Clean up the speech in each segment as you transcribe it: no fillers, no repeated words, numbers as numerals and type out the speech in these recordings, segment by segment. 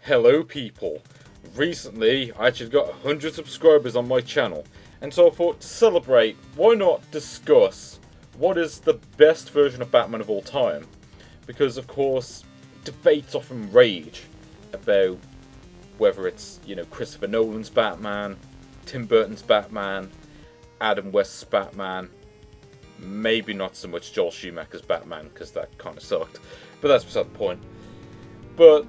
Hello people! Recently, I actually got 100 subscribers on my channel, and so I thought to celebrate, why not discuss what is the best version of Batman of all time? Because of course, debates often rage about whether it's, Christopher Nolan's Batman, Tim Burton's Batman, Adam West's Batman, maybe not so much Joel Schumacher's Batman, because that kind of sucked, but that's beside the point. But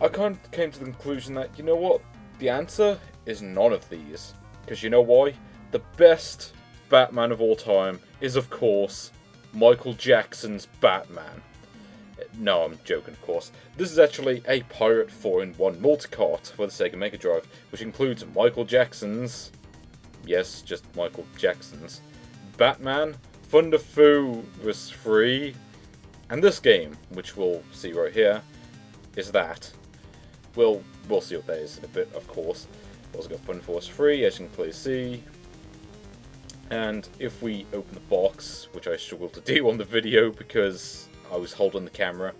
I kind of came to the conclusion that, you know what, the answer is none of these. Because you know why? The best Batman of all time is, of course, Michael Jackson's Batman. No, I'm joking, of course. This is actually a Pirate 4-in-1 multi-cart for the Sega Mega Drive, which includes Michael Jackson's, yes, just Michael Jackson's, Batman, Thunderfu was free, and this game, which we'll see right here, is that. We'll see what that is in a bit, of course. Also got Fun Force 3, as you can clearly see. And if we open the box, which I struggled to do on the video because I was holding the camera.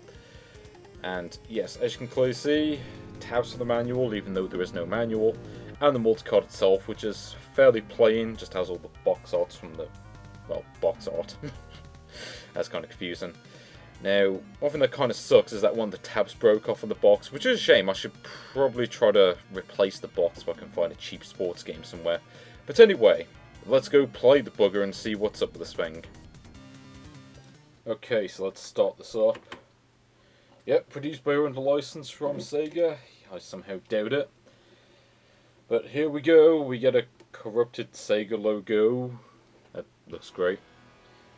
And yes, as you can clearly see, tabs for the manual, even though there is no manual. And the multi-card itself, which is fairly plain, just has all the box arts from the, well, box art. That's kind of confusing. Now, one thing that kind of sucks is that one of the tabs broke off of the box, which is a shame. I should probably try to replace the box if I can find a cheap sports game somewhere. But anyway, let's go play the bugger and see what's up with this thing. Okay, so let's start this up. Yep, produced by under license from Sega. I somehow doubt it. But here we go. We get a corrupted Sega logo. That looks great.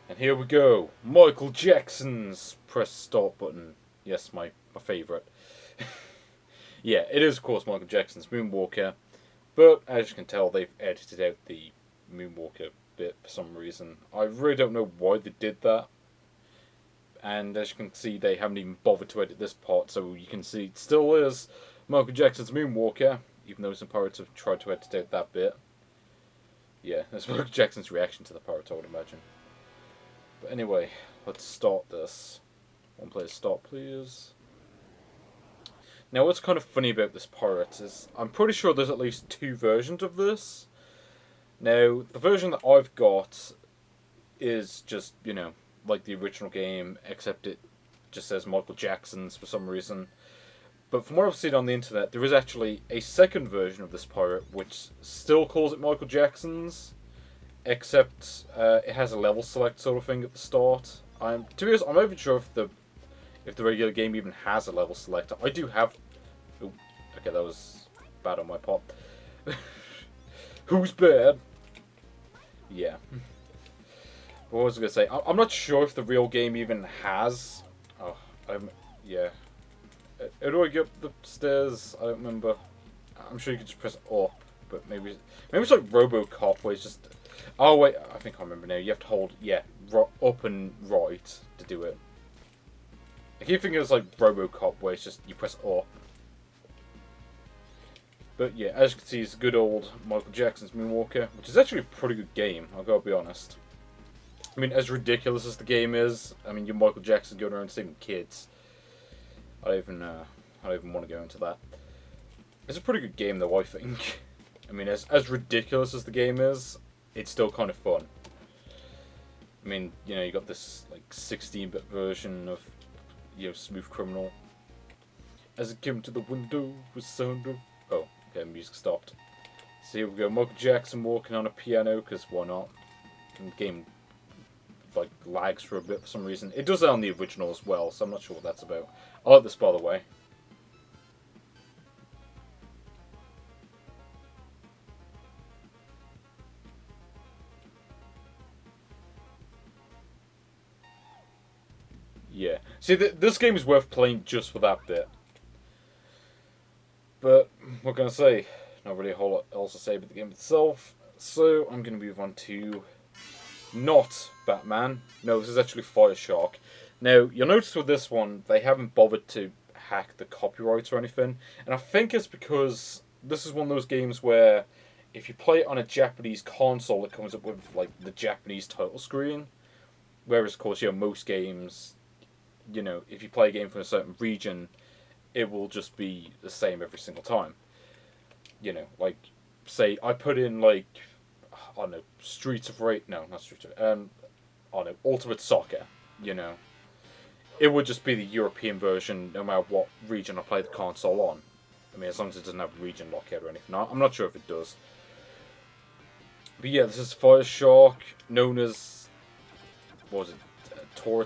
And here we go, Michael Jackson's press start button. Yes, my favourite. Yeah, it is of course Michael Jackson's Moonwalker, but as you can tell they've edited out the Moonwalker bit for some reason. I really don't know why they did that. And as you can see they haven't even bothered to edit this part, so you can see it still is Michael Jackson's Moonwalker, even though some pirates have tried to edit out that bit. Yeah, that's Michael Jackson's reaction to the pirate, I would imagine. But anyway, let's start this. One player start, please. Now, what's kind of funny about this pirate is I'm pretty sure there's at least two versions of this. Now, the version that I've got is just, like the original game, except it just says Michael Jackson's for some reason. But from what I've seen on the internet, there is actually a second version of this pirate, which still calls it Michael Jackson's. Except it has a level select sort of thing at the start. To be honest, I'm not even sure if the regular game even has a level selector. I do have. Oh, okay, that was bad on my part. Who's bad? Yeah. What was I gonna say? I'm not sure if the real game even has. Oh, yeah. How do I get up the stairs? I don't remember. I'm sure you can just press up, but maybe it's like RoboCop, where it's just. Oh wait, I think I remember now. You have to hold, up and right to do it. I keep thinking it's like RoboCop, where it's just you press up. But yeah, as you can see, it's good old Michael Jackson's Moonwalker, which is actually a pretty good game. I've got to be honest. I mean, as ridiculous as the game is, I mean, you're Michael Jackson going around saving kids. I don't even want to go into that. It's a pretty good game, though. I think. I mean, as ridiculous as the game is, it's still kind of fun. I mean, you got this like 16-bit version of, Smooth Criminal. As it came to the window with sound of. Oh, okay, music stopped. So here we go, Michael Jackson walking on a piano, because why not? And the game like lags for a bit for some reason. It does that on the original as well, so I'm not sure what that's about. I like this, by the way. Yeah. See, this game is worth playing just for that bit. But, what can I say? Not really a whole lot else to say about the game itself. So, I'm going to move on to not Batman. No, this is actually Fireshark. Now, you'll notice with this one, they haven't bothered to hack the copyright or anything. And I think it's because this is one of those games where if you play it on a Japanese console, it comes up with, like, the Japanese title screen. Whereas, of course, most games, if you play a game from a certain region, it will just be the same every single time. You know, like, say I put in like, I don't know, Streets of Rage. No, not Streets of. I don't know, Ultimate Soccer. You know, it would just be the European version, no matter what region I play the console on. I mean, as long as it doesn't have region lockout or anything. I'm not sure if it does. But yeah, this is Fireshark, known as, what was it, Tora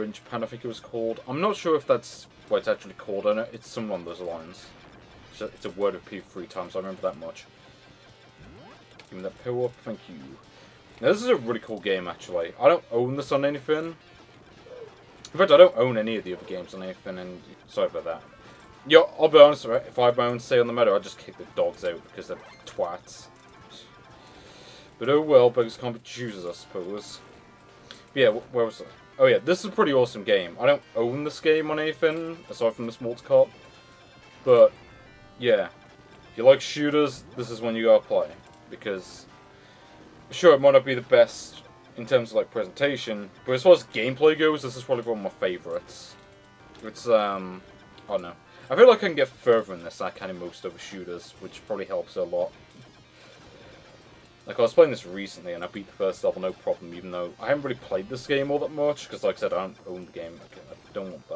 in Japan, I think it was called. I'm not sure if that's what it's actually called. I know it's something along those lines. It's a word repeated 3 times, I remember that much. Give me that power up, thank you. Now, this is a really cool game, actually. I don't own this on anything. In fact, I don't own any of the other games on anything, and sorry about that. Yeah, I'll be honest, right? If I had my own say on the matter, I'd just kick the dogs out because they're twats. But oh well, beggars can't be choosers, I suppose. But yeah, where was I? Oh yeah, this is a pretty awesome game. I don't own this game on anything, aside from this multi-cop. But, yeah. If you like shooters, this is one you gotta play. Because, sure, it might not be the best in terms of, like, presentation, but as far as gameplay goes, this is probably one of my favourites. It's, I don't know. I feel like I can get further in this than I can in most other shooters, which probably helps a lot. Like, I was playing this recently, and I beat the first level no problem, even though I haven't really played this game all that much, because, like I said, I don't own the game. Okay, I don't want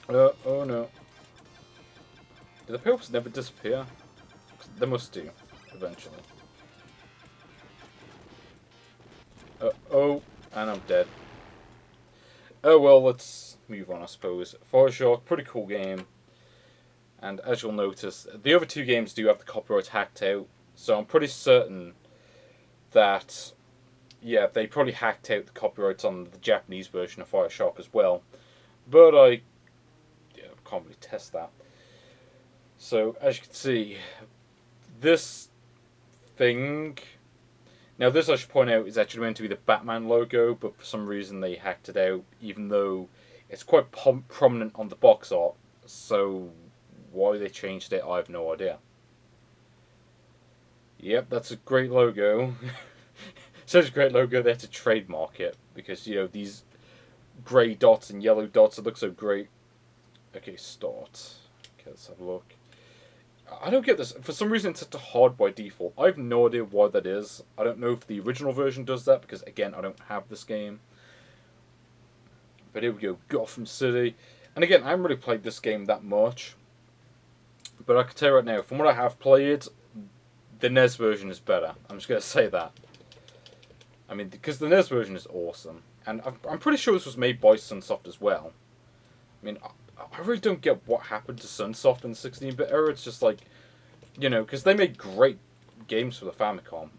that. Oh no. Do the pillars never disappear? They must do, eventually. Oh, and I'm dead. Oh well, let's move on, I suppose. Fireshark, pretty cool game. And as you'll notice, the other 2 games do have the copyright hacked out. So I'm pretty certain that, yeah, they probably hacked out the copyrights on the Japanese version of Fireshark as well. But I can't really test that. So, as you can see, this thing... Now, this, I should point out, is actually meant to be the Batman logo, but for some reason they hacked it out, even though it's quite prominent on the box art. So, why they changed it, I have no idea. Yep, that's a great logo. Such a great logo, they had to trademark it. Because, you know, these grey dots and yellow dots, it looks so great. Okay, start. Okay, let's have a look. I don't get this. For some reason, it's set to hard by default. I have no idea why that is. I don't know if the original version does that, because, again, I don't have this game. But here we go, Gotham City. And again, I haven't really played this game that much. But I can tell you right now, from what I have played, the NES version is better. I'm just going to say that. I mean, because the NES version is awesome. And I'm pretty sure this was made by Sunsoft as well. I mean, I really don't get what happened to Sunsoft in the 16-bit era. It's just like, you know, because they made great games for the Famicom.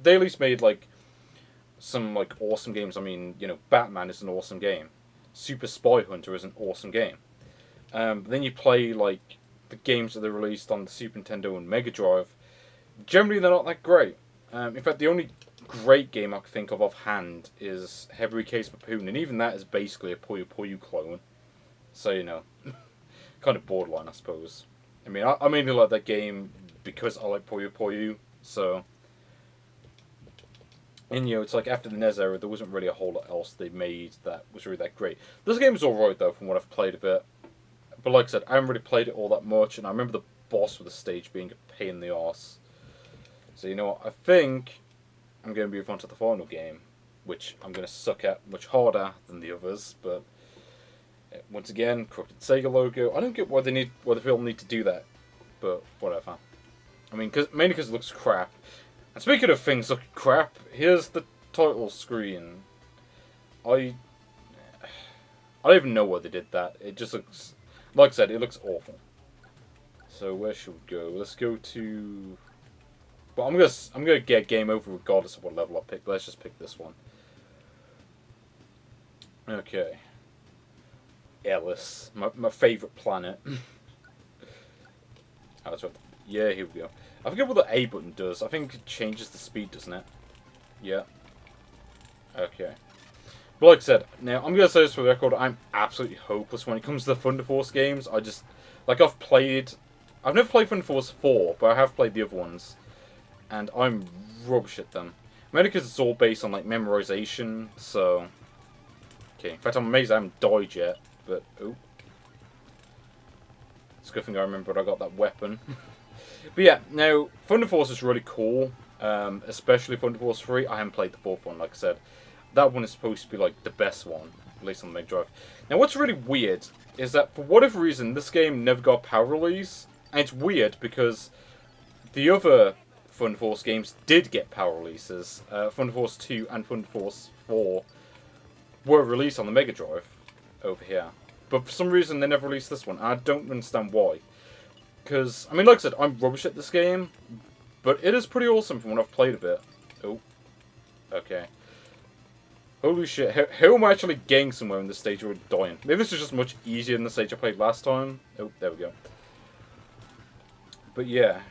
They at least made, like, some, like, awesome games. I mean, you know, Batman is an awesome game. Super Spy Hunter is an awesome game. But then you play, like, the games that they released on the Super Nintendo and Mega Drive. Generally, they're not that great. In fact, the only great game I can think of offhand is Heavy Case Mapoon, and even that is basically a Puyo Puyo clone. So, you know, kind of borderline, I suppose. I mean, I mainly like that game because I like Puyo Puyo, so... And, you know, it's like after the NES era, there wasn't really a whole lot else they made that was really that great. This game is alright, though, from what I've played of it. But like I said, I haven't really played it all that much, and I remember the boss of the stage being a pain in the arse. So, you know what, I think I'm going to move on to the final game, which I'm going to suck at much harder than the others, but... Once again, corrupted Sega logo. I don't get why they feel the need to do that, but whatever. I mean, mainly because it looks crap. And speaking of things looking crap, here's the title screen. I don't even know why they did that. It just looks, like I said, it looks awful. So where should we go? Let's go to. Well, I'm gonna get game over regardless of what level I pick. Let's just pick this one. Okay. Ellis, my favourite planet. Oh, that's right. Yeah, here we go. I forget what the A button does. I think it changes the speed, doesn't it? Yeah. Okay. But like I said, now I'm going to say this for the record, I'm absolutely hopeless when it comes to the Thunder Force games. I just, like I've never played Thunder Force 4, but I have played the other ones. And I'm rubbish at them. Mainly because it's all based on like memorization, so... Okay, in fact I'm amazed I haven't died yet, but... Oh. It's a good thing I remembered I got that weapon. But yeah, now, Thunder Force is really cool. Especially Thunder Force 3. I haven't played the 4th one, like I said. That one is supposed to be, like, the best one. At least on the Mega Drive. Now, what's really weird is that, for whatever reason, this game never got power release. And it's weird, because the other Thunder Force games did get power releases. Thunder Force 2 and Thunder Force 4 were released on the Mega Drive over here. But for some reason, they never released this one. And I don't understand why. Because, I mean, like I said, I'm rubbish at this game. But it is pretty awesome from what I've played of it. Oh. Okay. Holy shit. How am I actually getting somewhere in this stage without dying? Maybe this is just much easier than the stage I played last time. Oh, there we go. But yeah.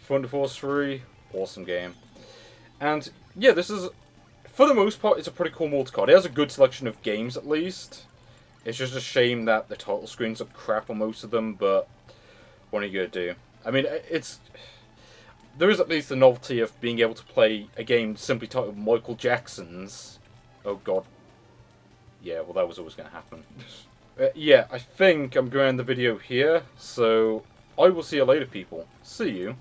Thunder Force 3. Awesome game. And, yeah, this is... For the most part, it's a pretty cool multi-card. It has a good selection of games, at least. It's just a shame that the title screens are crap on most of them, but... What are you going to do? I mean, it's... There is at least the novelty of being able to play a game simply titled Michael Jackson's. Oh god. Yeah, well that was always going to happen. Yeah, I think I'm going to end the video here, so I will see you later, people. See you